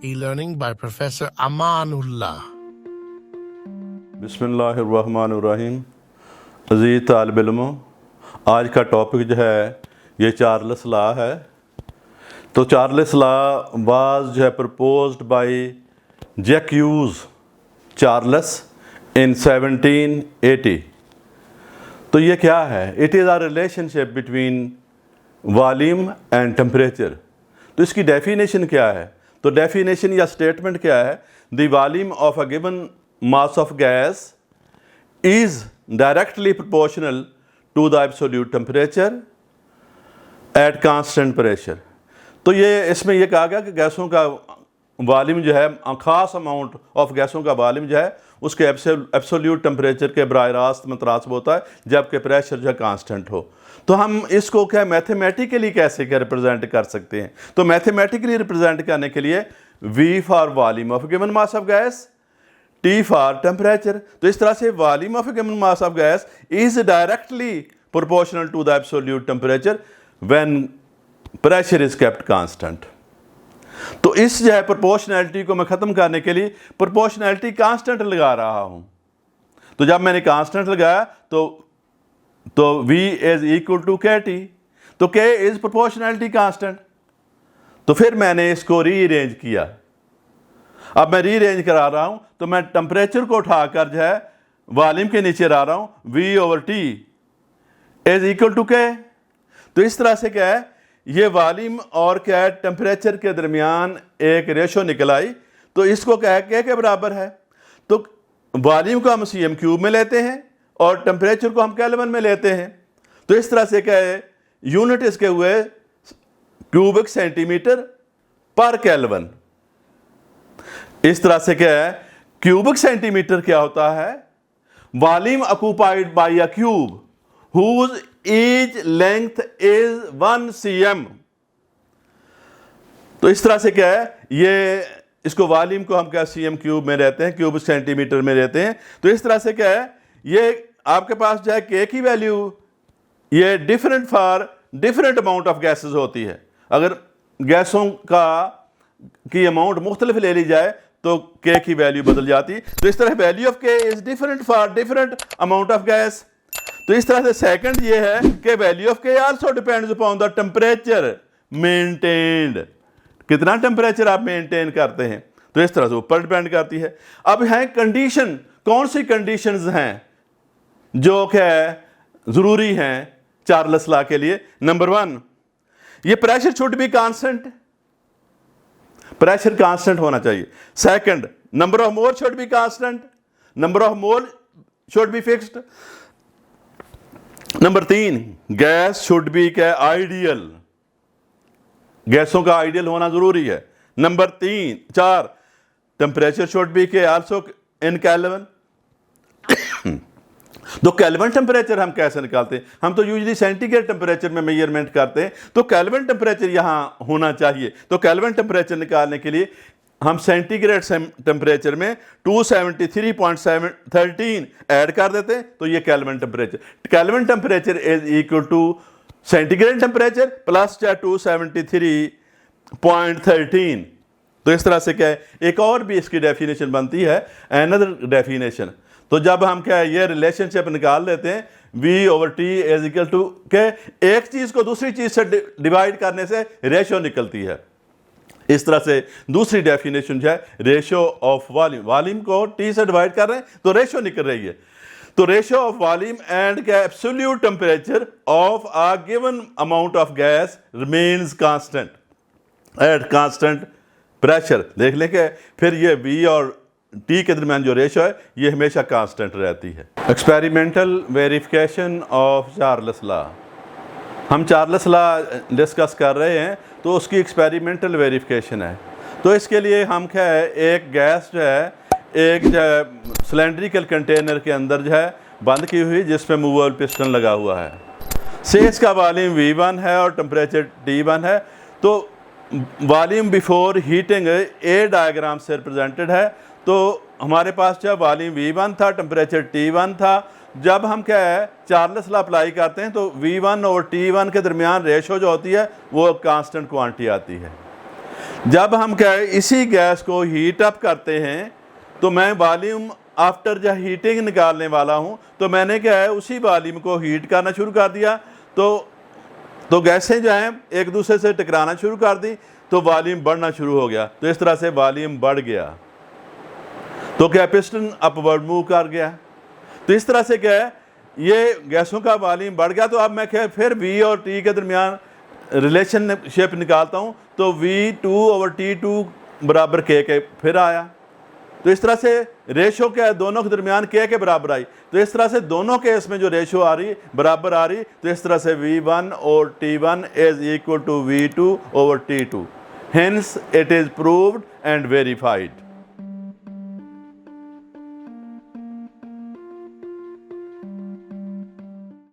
e-learning by Professor Amanullah. बिस्मिल्लाहिर्रहमानिर्रहीम। अज़ीज़ तालिब इल्मों, आज का टॉपिक जो है ये चार्ल्स लॉ है। तो चार्ल्स लॉ वाज जो है प्रपोज्ड बाय जैक्यूज चार्ल्स इन 1780। तो ये क्या है? It is a relationship between volume and temperature. तो इसकी डेफिनेशन क्या है? तो डेफिनेशन या स्टेटमेंट क्या है? The volume of a given mass of gas is directly proportional to the absolute temperature at constant pressure. तो ये इसमें ये कहा गया कि गैसों का वॉल्यूम जो है, ख़ास अमाउंट ऑफ गैसों का वॉल्यूम जो है उसके एब्सोल्यूट टेम्परेचर के बराह रास्त मुतनासिब होता है, जबकि प्रेशर जो है कांस्टेंट हो। तो हम इसको क्या मैथमेटिकली कैसे क्या रिप्रेजेंट कर सकते हैं? तो मैथमेटिकली रिप्रेजेंट करने के लिए V for volume of given mass of gas, T for temperature. तो इस तरह से volume of given mass of gas is directly proportional to the absolute temperature when pressure is kept constant. तो इस जो है प्रोपोर्शनैलिटी को मैं ख़त्म करने के लिए प्रोपोर्शनैलिटी कांस्टेंट लगा रहा हूं। तो जब मैंने कांस्टेंट लगाया तो V is equal to KT। तो K इज प्रोपोर्शनैलिटी कांस्टेंट। तो फिर मैंने इसको रीअरेंज किया। अब मैं रीअरेंज करा रहा हूं, तो मैं टेम्परेचर को उठाकर जो है वॉल्यूम के नीचे ला रहा हूं। V/T is equal to K। तो इस तरह से क्या है, ये वॉल्यूम और क्या है टेम्परेचर के दरमियान एक रेशो निकल आई। तो इसको क्या है K के बराबर है। तो वॉल्यूम को हम cm³ में लेते हैं और टेम्परेचर को हम केल्विन में लेते हैं। तो इस तरह से क्या है, यूनिट इसके हुए क्यूबिक सेंटीमीटर पर केल्विन। इस तरह से क्या है, क्यूबिक सेंटीमीटर क्या होता है? Volume occupied by a cube whose each length is 1 cm। तो इस तरह से क्या है, ये इसको वॉल्यूम को हम क्या cm³ में रहते हैं, क्यूबिक सेंटीमीटर में रहते हैं। तो इस तरह से क्या है, ये आपके पास जो है K की वैल्यू ये different for different amount of gases होती है। अगर गैसों की अमाउंट मुख्तलिफ ले ली जाए तो K की वैल्यू बदल जाती। तो इस तरह value of K is different for different amount of gas. तो इस तरह से सेकंड ये है कि value of K also depends upon the temperature maintained. कितना टेम्परेचर आप मेंटेन करते हैं, तो इस तरह से ऊपर डिपेंड करती है। अब है कंडीशन, कौन सी कंडीशंस हैं जो क्या जरूरी हैं चार्ल्स लॉ के लिए? नंबर 1, ये pressure should be constant, pressure constant होना चाहिए। Second, number of mole should be constant, number of mole should be fixed. Number 3, gas should be क्या आइडियल, गैसों का आइडियल होना जरूरी है। नंबर 4, टेम्परेचर शुड बी के आल्सो इन केल्विन। तो केल्विन टेम्परेचर हम कैसे निकालते हैं? हम तो यूजुअली सेंटीग्रेड टेम्परेचर में मेजरमेंट करते हैं, तो केल्विन टेम्परेचर यहां होना चाहिए। तो केल्विन टेम्परेचर निकालने के लिए हम सेंटीग्रेड टेम्परेचर में 273.13 ऐड कर देते हैं, तो ये Kelvin temperature. Kelvin temperature is equal to centigrade temperature plus 273.13। तो इस तरह से क्या है, एक और भी इसकी डेफिनेशन बनती है, अनदर डेफिनेशन। तो जब हम क्या है ये रिलेशनशिप निकाल लेते हैं, V/T इज इक्वल टू के एक चीज को दूसरी चीज से डिवाइड करने से रेशो निकलती है। इस तरह से दूसरी डेफिनेशन जो है रेशियो ऑफ वॉल्यूम, वॉल्यूम को T से डिवाइड कर रहे हैं तो रेशियो निकल रही है। तो रेशियो ऑफ वॉल्यूम एंड क्या absolute temperature of a given amount of gas remains constant eight constant pressure. देख लें कि फिर ये V और T के दरमियान जो रेशियो है ये हमेशा कांस्टेंट रहती है। Experimental verification of Charles law. हम चार्ल्स लॉ डिस्कस कर रहे हैं, तो उसकी एक्सपेरिमेंटल वेरिफिकेशन है। तो इसके लिए हम क्या है, एक गैस जो है एक जो है सिलेंड्रिकल कंटेनर के अंदर जो है बंद की हुई, जिसमें मूवेबल पिस्टन लगा हुआ है। से इसका वॉल्यूम V1 है और टेम्परेचर T1 है। तो volume before heating a diagram से रिप्रेजेंटेड है। तो हमारे पास जो वॉल्यूम V1 था, टेम्परेचर T1 था। जब हम क्या है चार्ल्स लॉ अप्लाई करते हैं तो V1 और T1 के दरमियान रेशो जो होती है वो कांस्टेंट क्वांटिटी आती है। जब हम क्या है इसी गैस को हीट अप करते हैं तो मैं वॉल्यूम आफ्टर जब हीटिंग निकालने वाला हूं, तो मैंने क्या है उसी वॉल्यूम को हीट करना शुरू कर दिया, तो गैसें जो हैं एक दूसरे से टकराना शुरू कर दी, तो वॉल्यूम बढ़ना शुरू हो गया। तो इस तरह से वॉल्यूम बढ़ गया, तो क्या पिस्टन अपवर्ड मूव कर गया। तो इस तरह से क्या है ये गैसों का वॉल्यूम बढ़ गया। तो अब मैं क्या फिर V और T के दरमियान रिलेशनशिप निकालता हूँ, तो V2/T2 बराबर K के फिर आया। तो इस तरह से रेशो क्या है दोनों के दरमियान K के बराबर आई। तो इस तरह से दोनों केस में जो रेशो आ रही बराबर आ रही, तो इस तरह से V1 और T1 is equal to V2/T2। Hence it is proved and verified.